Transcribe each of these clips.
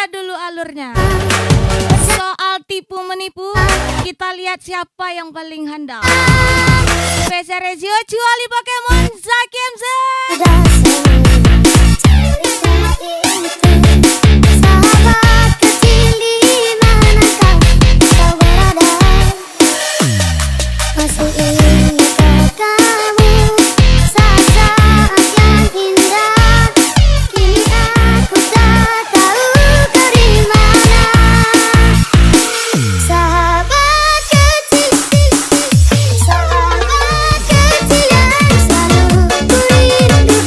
Baca dulu alurnya. Soal tipu menipu, kita lihat siapa yang paling handal. PC Regio Juali Pokemon Zaki MZ. Sahabat kecil di mana kau berada? Masih ingatkah kamu saat-saat yang indah? Kini aku tak tahu kau di mana. Sahabat kecil yang selalu ku rindukan.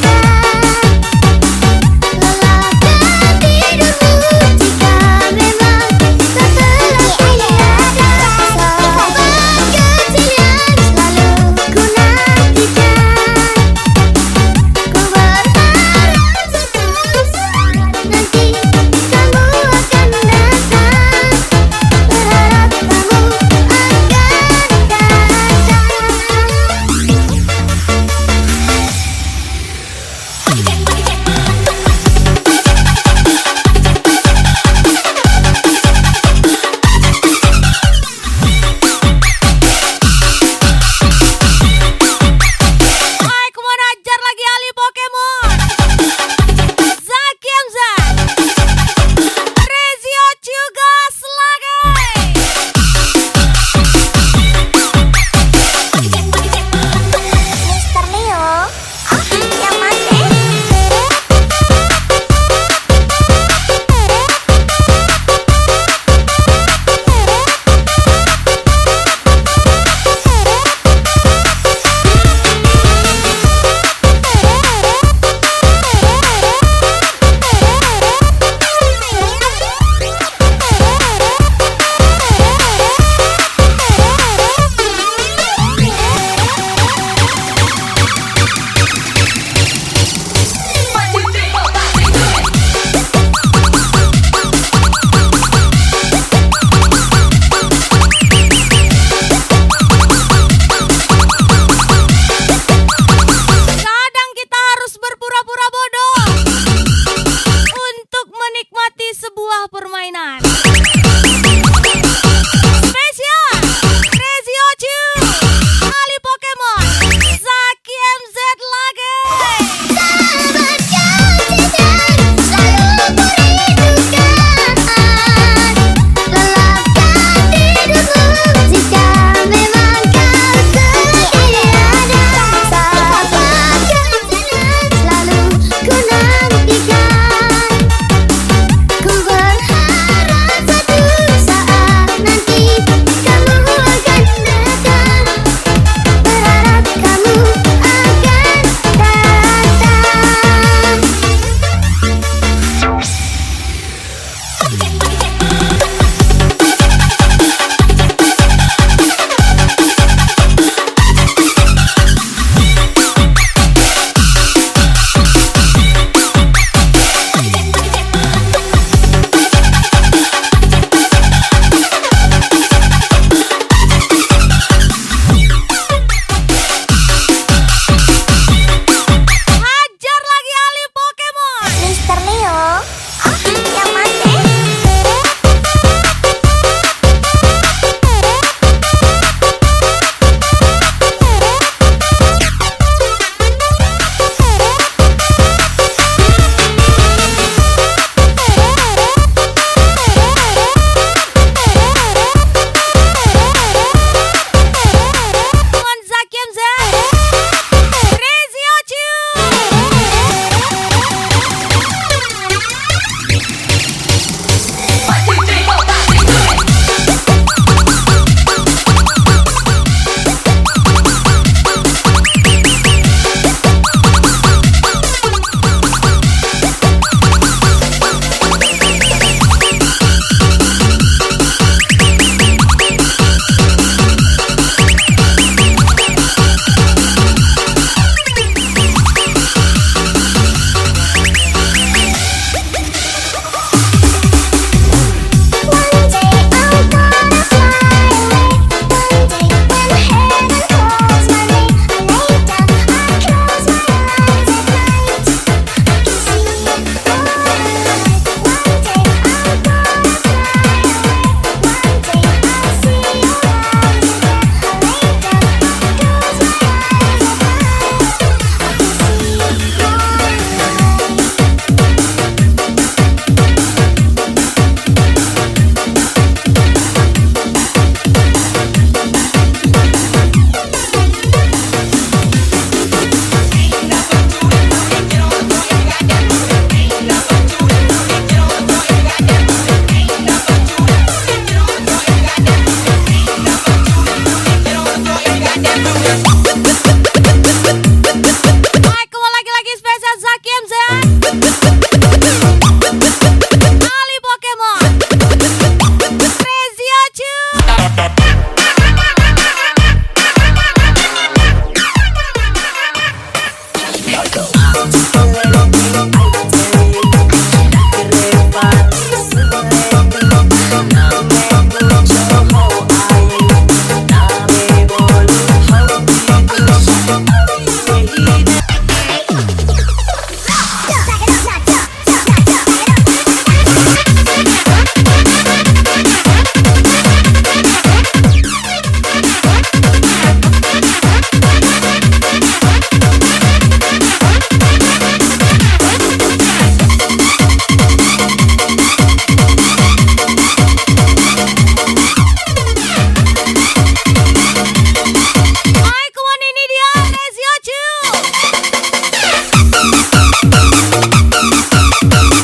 Hai, come on, ini dia Rezio Chu.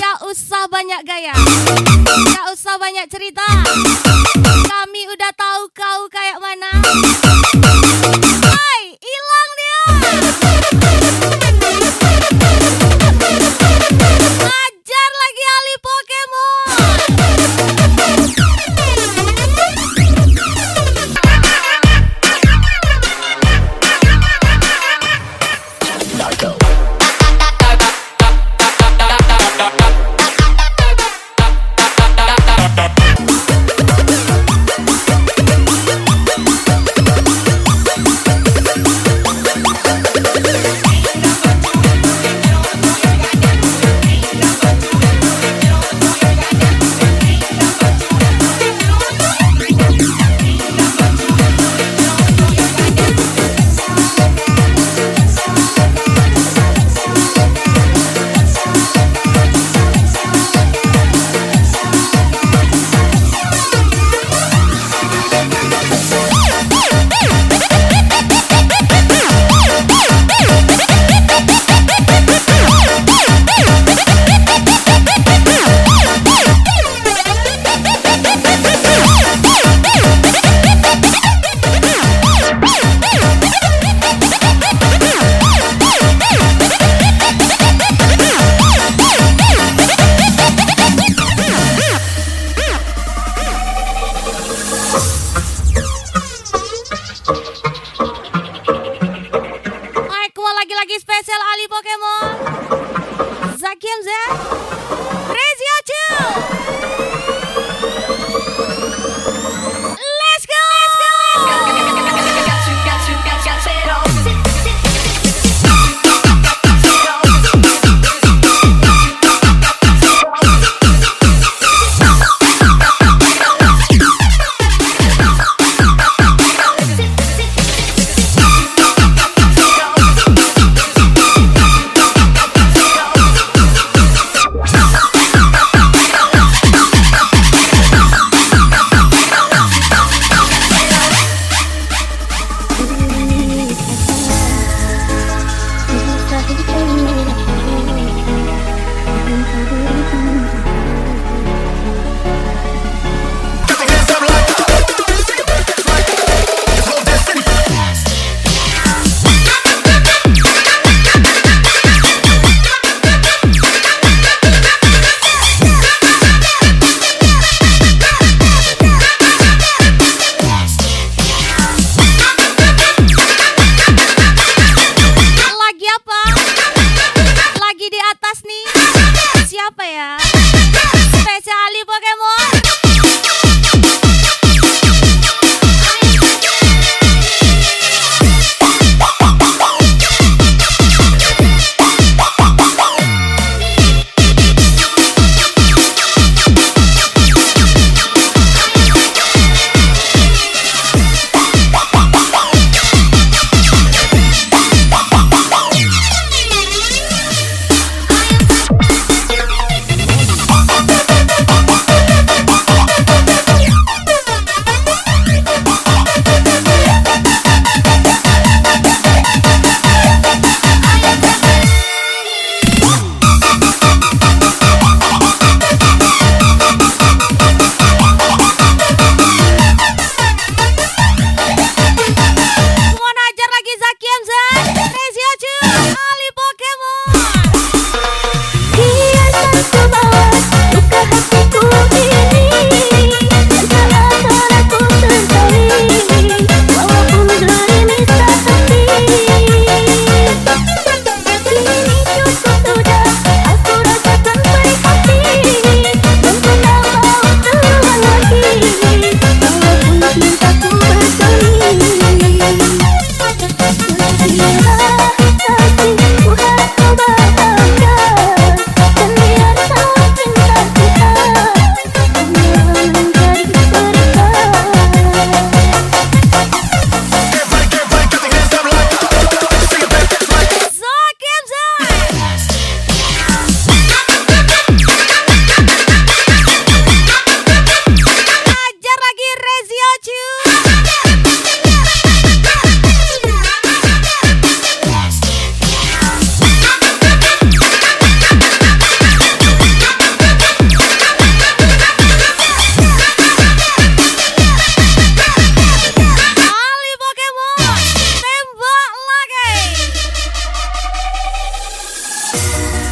Gak usah banyak gaya, gak usah banyak cerita. Kami udah tahu kau kayak mana. Hai, hilang dia. Ajar lagi ahli Pokemon. Hai, kuma lagi-lagi spesial ahli Pokemon. Zakiem Z, Rezio Chu. Let's go, let's go.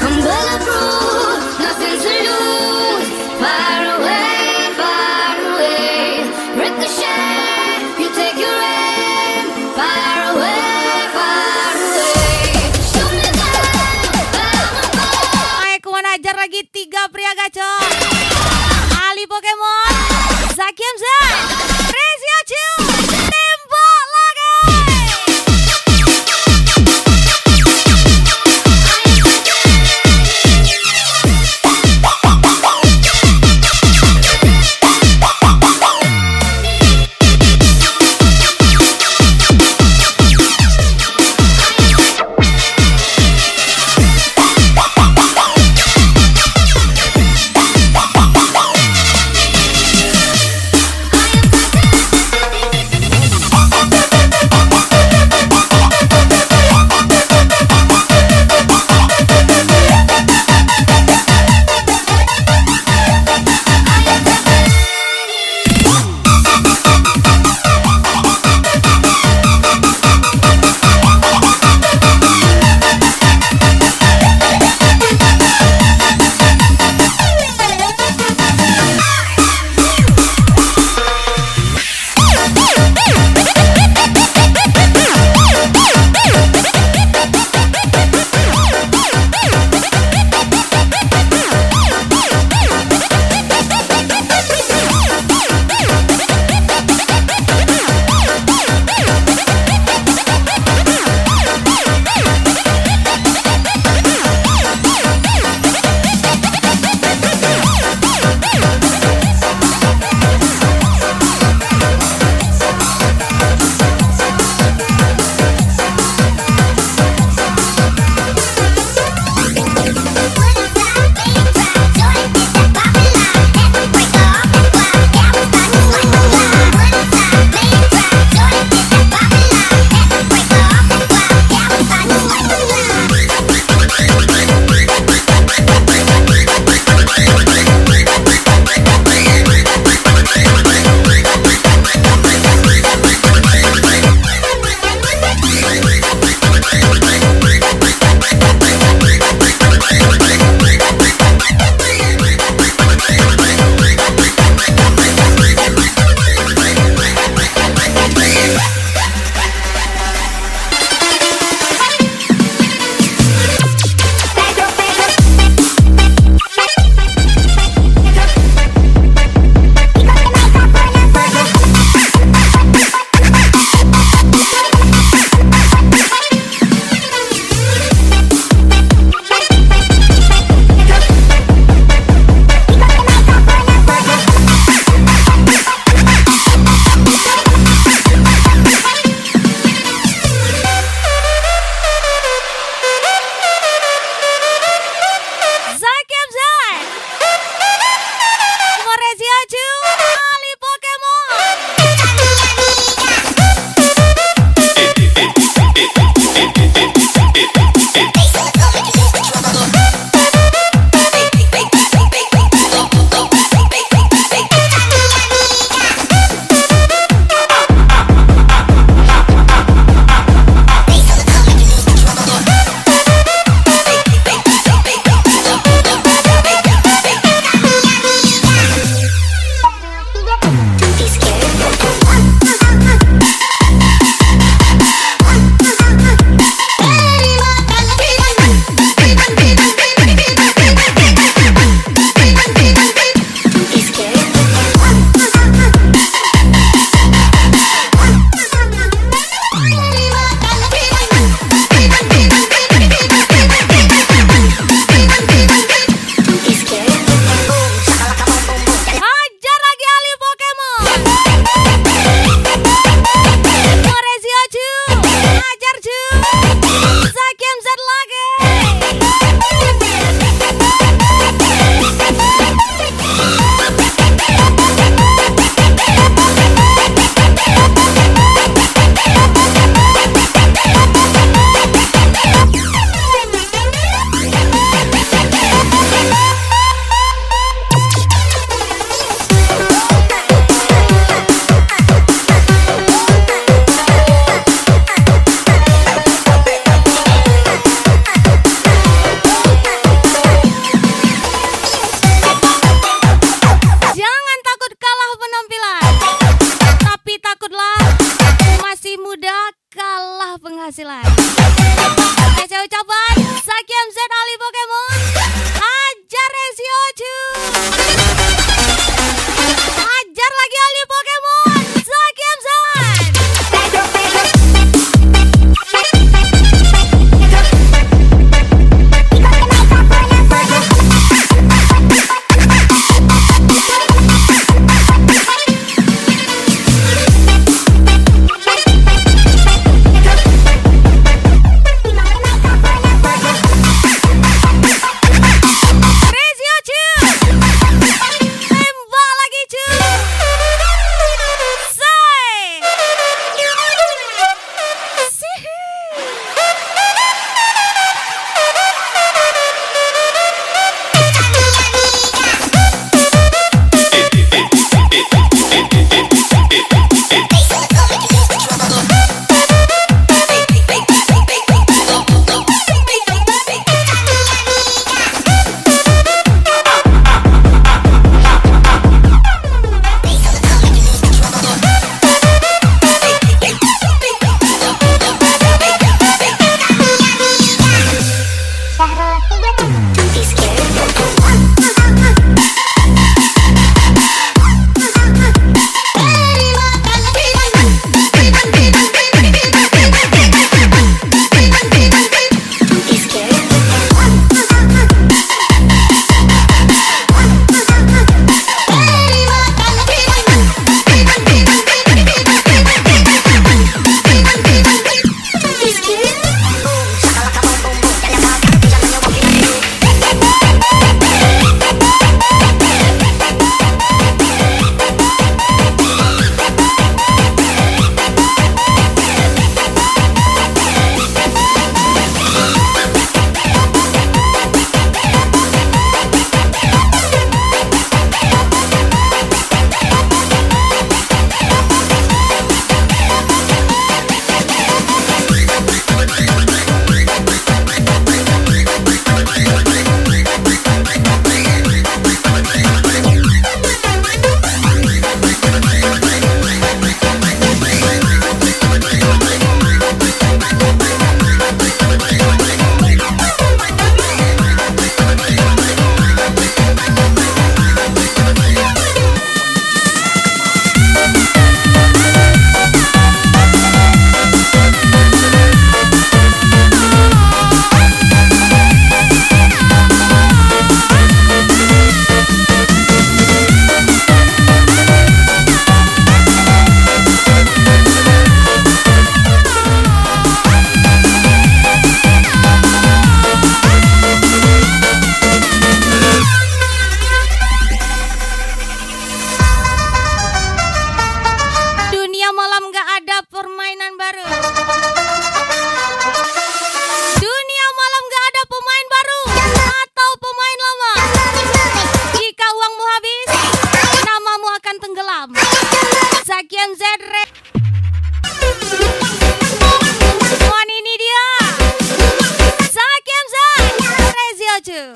I'm bulletproof, nothing to lose. Far away, ricochet. You take your aim. Far away. Shoot me down, Aku mau ajar lagi 3 pria gacor. Ali Pokemon, Zaki Hamza, Rezio Chu, tembak lagi. Rezioju.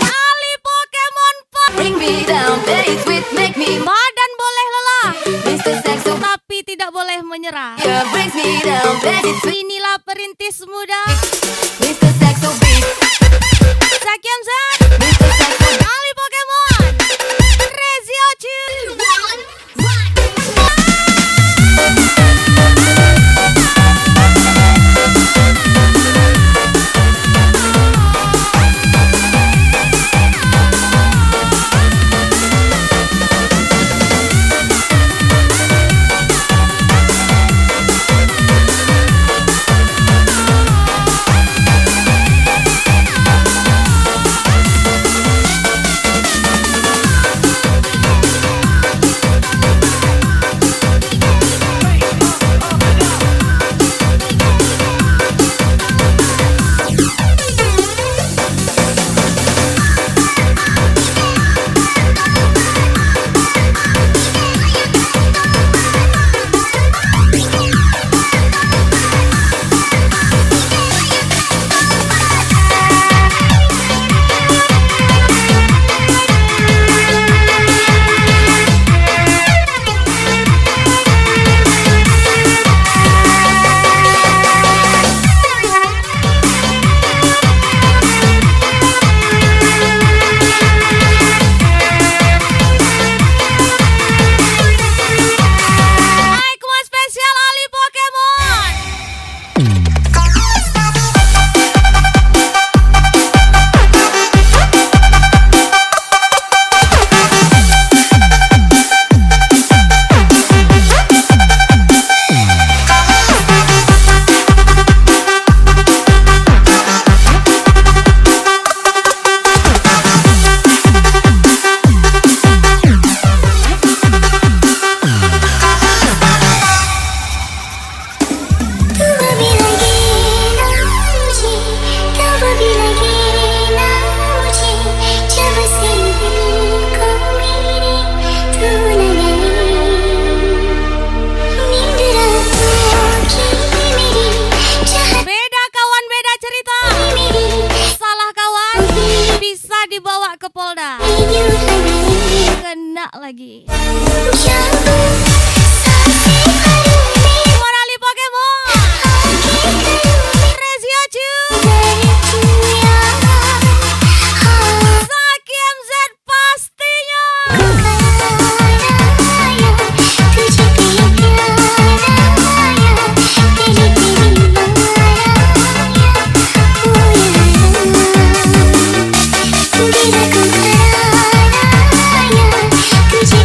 Ali Pokemon Pop. Bring me down, very sweet, make me Badan boleh lelah, Mr. Saxo. tapi tidak boleh menyerah. Yeah, brings me down, very sweet, Inilah perintis muda Mr. Saxo beat. Sakyam Zat, Mr. Saxo. Ali Pokemon Rezioju. Aikuan spesial Ali Pokemon. Beda kawan, beda cerita. Salah kawan, bisa dibawa ke Polda. Kena lagi. Gimana Ali Pokemon Rezioju. Sakyam Z pastinya. तुझे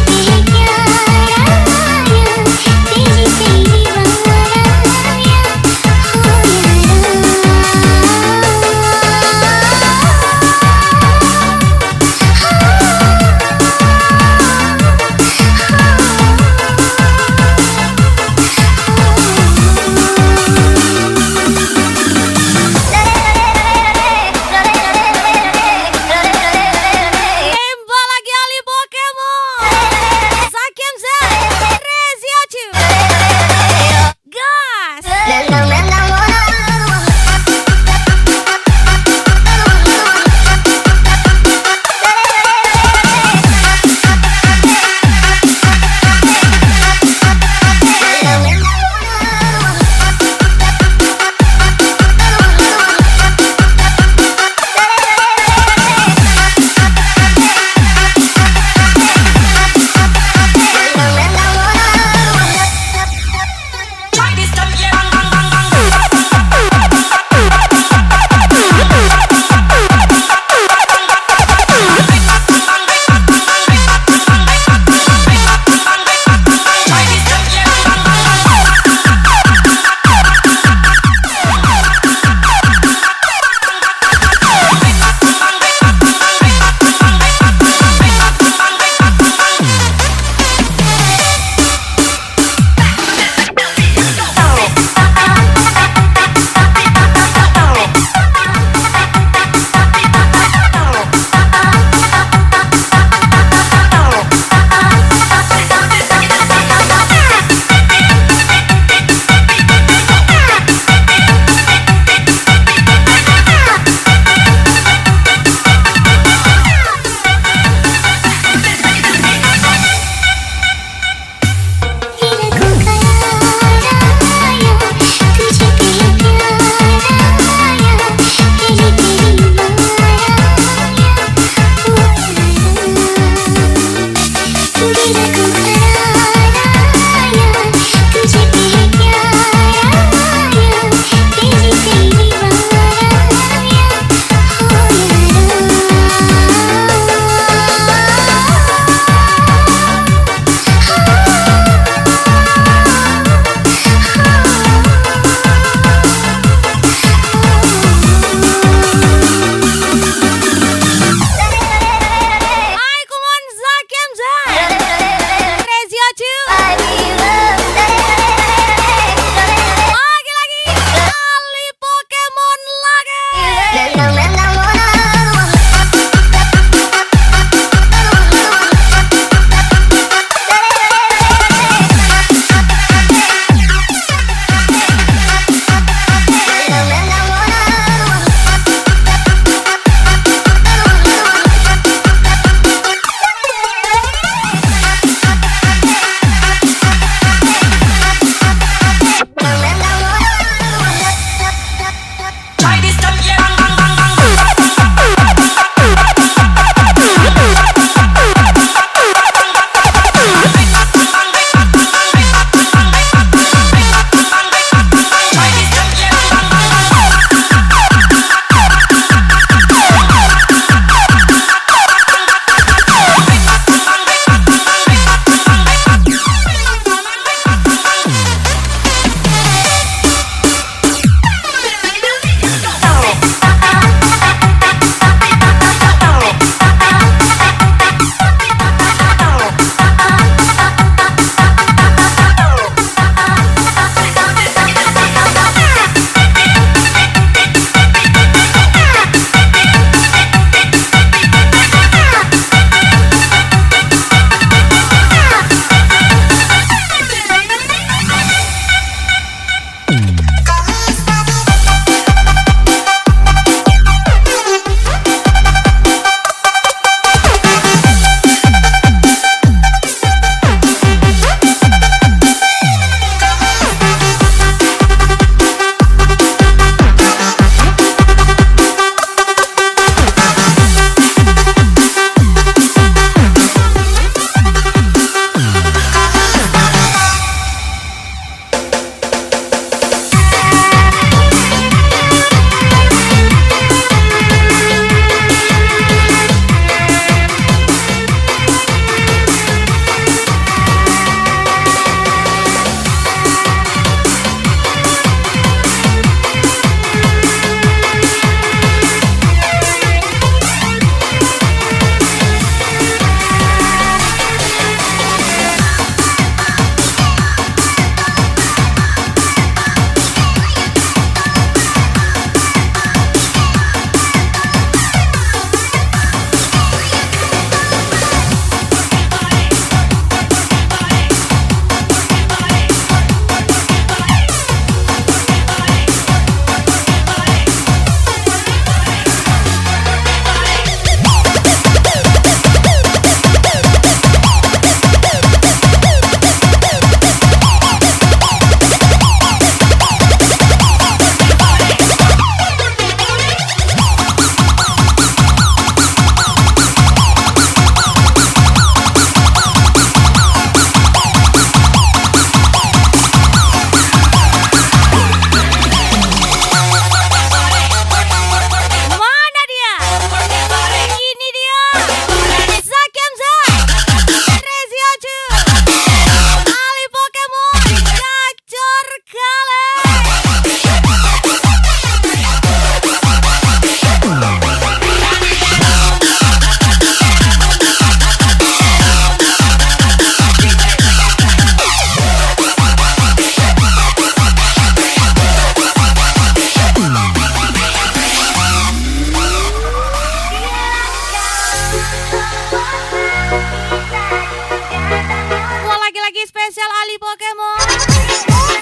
spesial Ali Pokemon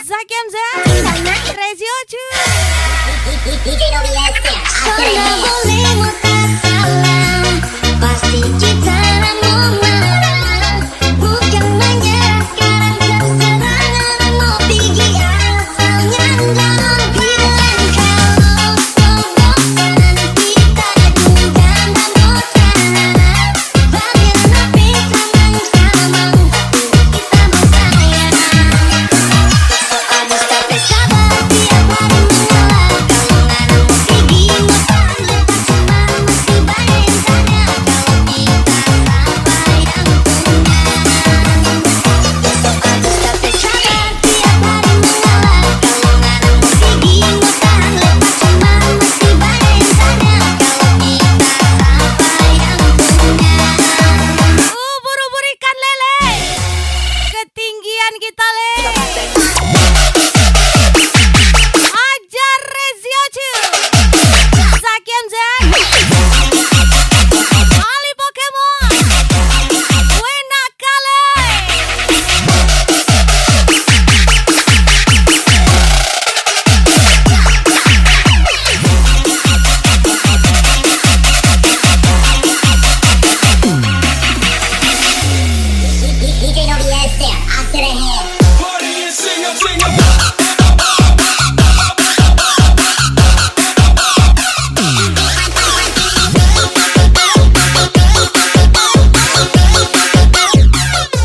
Zakiem Z Rezio Chu. Karena boleh muka salam, pasti kita menang. Bukan menyerah sekarang terserah, mau pergi asal nyandang. Bilang kalau bosan, kita genggam dan bosan. Bagian api senang-senang, kita bersayang. Abis capek sabar, tiap hari mengalah. Kalau nggak nemu pergi mutan, lepas cuma masih banyak yang tanya. Kalau kita sampai yang punya. Besok abis capek sabar, tiap hari mengalah. Kalau nggak nemu pergi mutan, lepas cuma masih banyak yang tanya. Kalau kita sampai yang punya. Buru-buru ikan lele. Ketinggian kita le. Ajar Rezio Chu. Zakiem Z. Ali Pokemon. Wena kale. DJ no BS, out to the head. Party and sing up, sing up.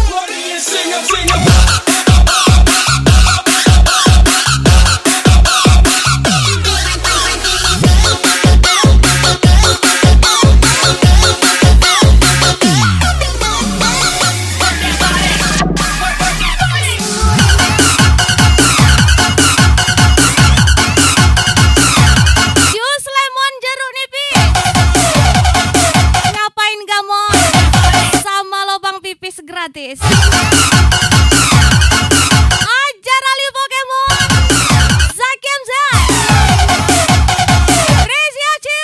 Party and sing up, sing up. Jus lemon jeruk nipis. Ngapain kamu sama lubang pipis gratis? Ajar Ali Pokemon Zakiem Z. Rezio Chu.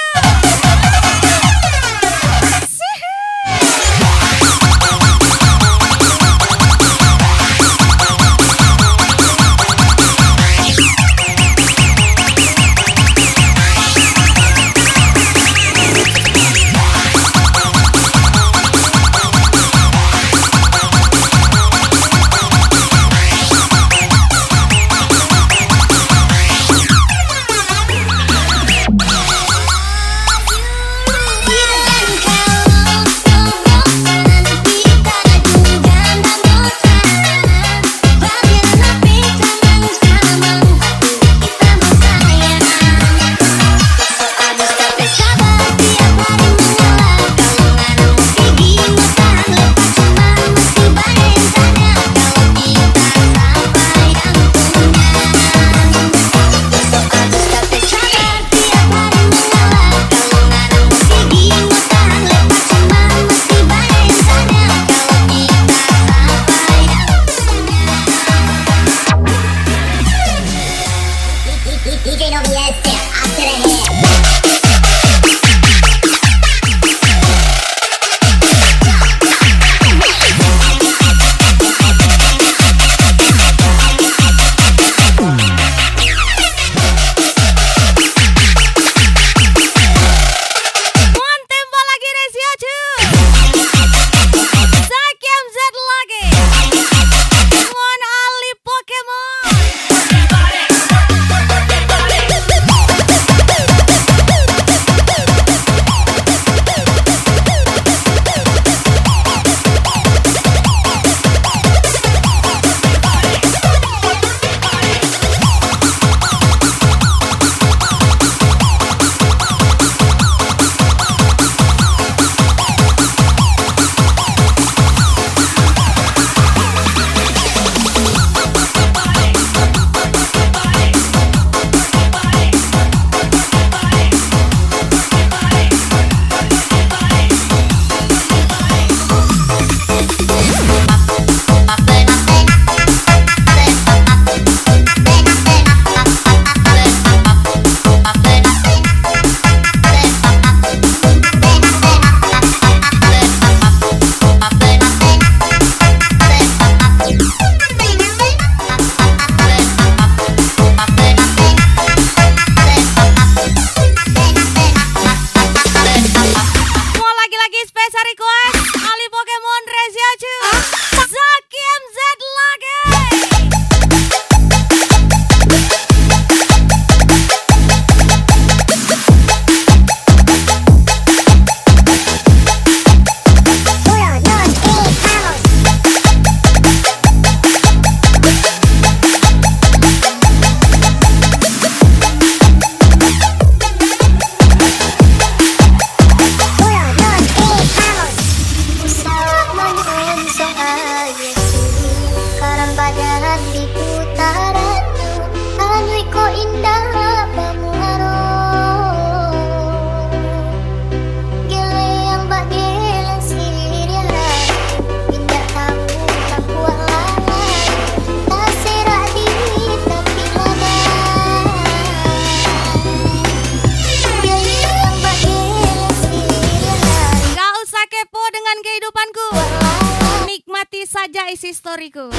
saja isi storyku.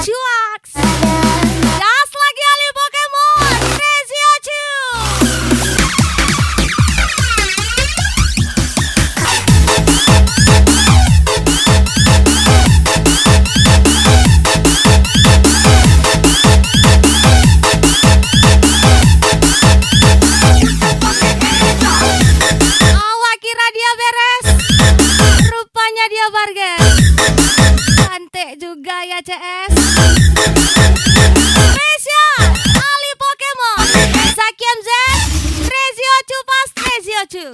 Cuaks. Gas lagi Ali Pokemon. Crazy Ochu. Awak kira dia beres, rupanya dia bargain. Cantik juga ya CS. Spesial Ali Pokemon Zaki MZ Crazy Ochu pas Crazy Ochu.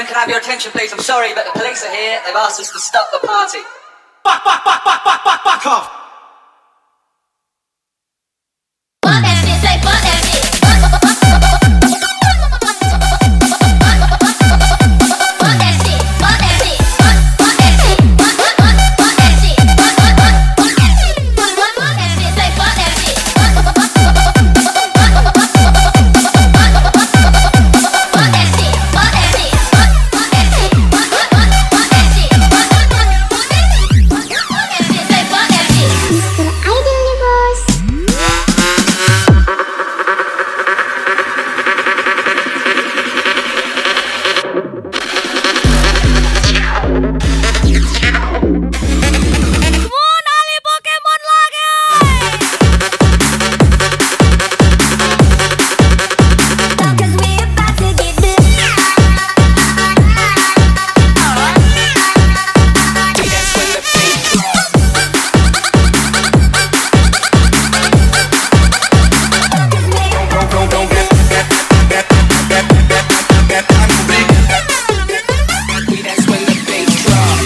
Gentlemen, can I have your attention, please? I'm sorry, but the police are here. They've asked us to stop the party. Fuck off. Fuck that shit, say fuck that shit. Fuck that shit, fuck that shit. Fuck that shit, fuck that shit. Fuck that shit, say fuck that shit. Fuck that shit, fuck that shit. Fuck that shit, say fuck that shit. Mr. Idol Universe. Mun Ali Pokemon lagi. Cause we about to get That's when the bass drop.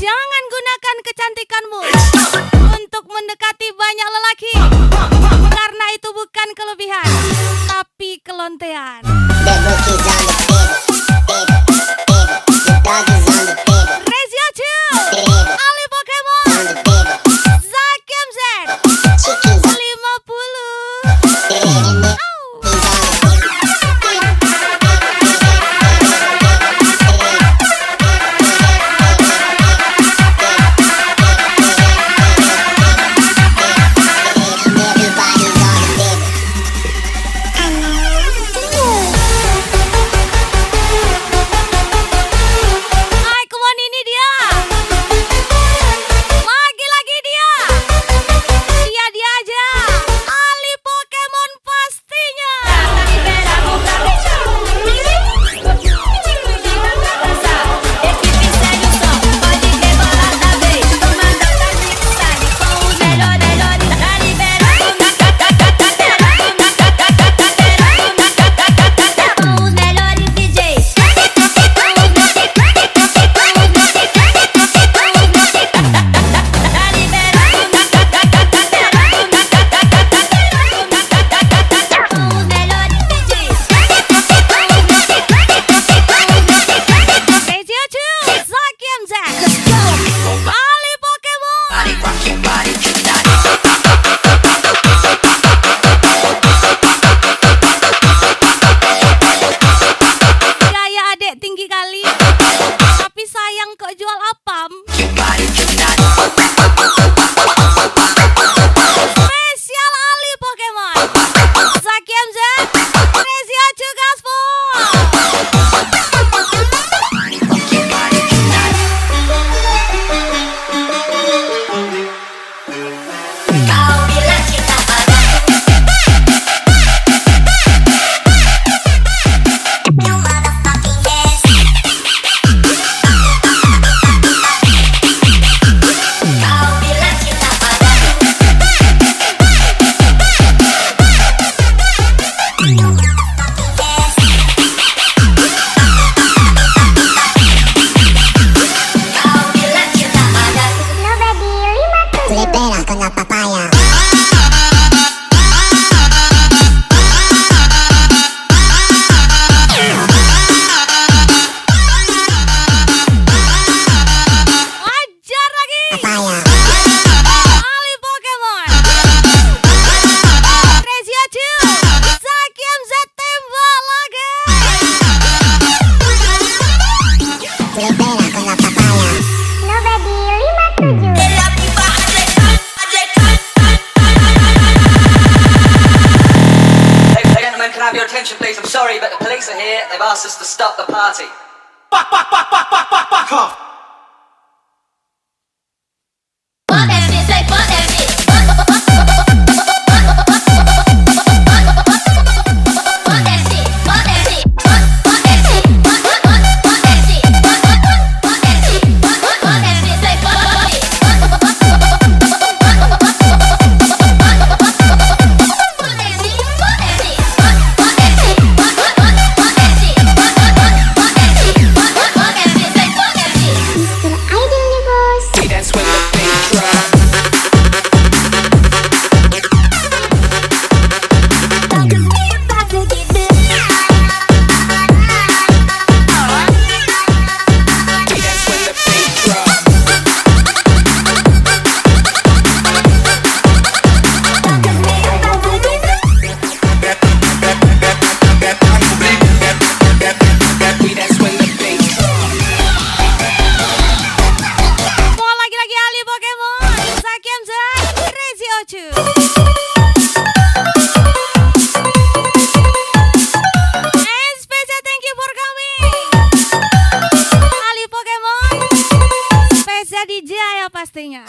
Jangan gunakan kecantikanmu untuk mendekati banyak lelaki, karena itu bukan kelebihan, tapi kelontean. That rookie's on the table. Your dog is on the table. Rezio Chu, Ali Pokemon, On the table. Zakiem Z, Chicken's 50. in there. Au. He's on the Everybody's on the table. Hai, come on, ini dia. Lagi-lagi dia. Dia aja. Ali Pokemon pastinya. Equipe segue o som, pode rebolar da vez. Comanda pra gente sabe, com os melhores da liberação. Com os melhores DJs. Com os melhores DJs. Rezio Chu, Zakiem Z, Ali Pokemon. Body rock your body tonight. Gaya adek tinggi kali, tapi sayang kok jual apam. Your body tonight. Spesial Ali Pokemon, Zakiem Z, Rezio Chu Gaspol. Your body tonight. Kau bilang cinta padaku. You motherfucking ass. Kau bilang cinta padaku. You motherfucking ass. Kau bilang cinta padaku. Tú le pegas con la papaya. Ajar lagi. Papaya. Ali Pokemon, Rezio Chu, Zakiem Z tembak lagi. Tú le pegas con la papaya. Gentlemen, can I have your attention, please? I'm sorry, but the police are here. They've asked us to stop the party. Fuck off. Fuck that shit, say fuck that shit. lucu. And special thank you for coming. Ali Pokemon. Special DJ ya pastinya.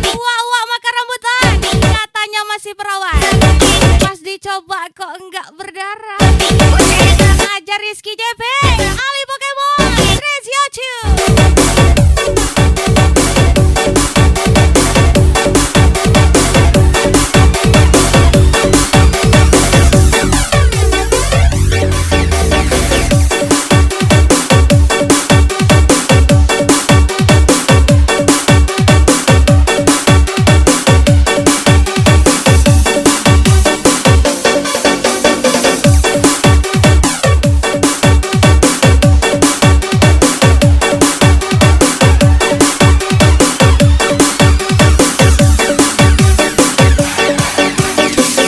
Wah, makan rambutan. Katanya masih perawan. Pas dicoba kok enggak berdarah. Ajar Rizky JP. Ali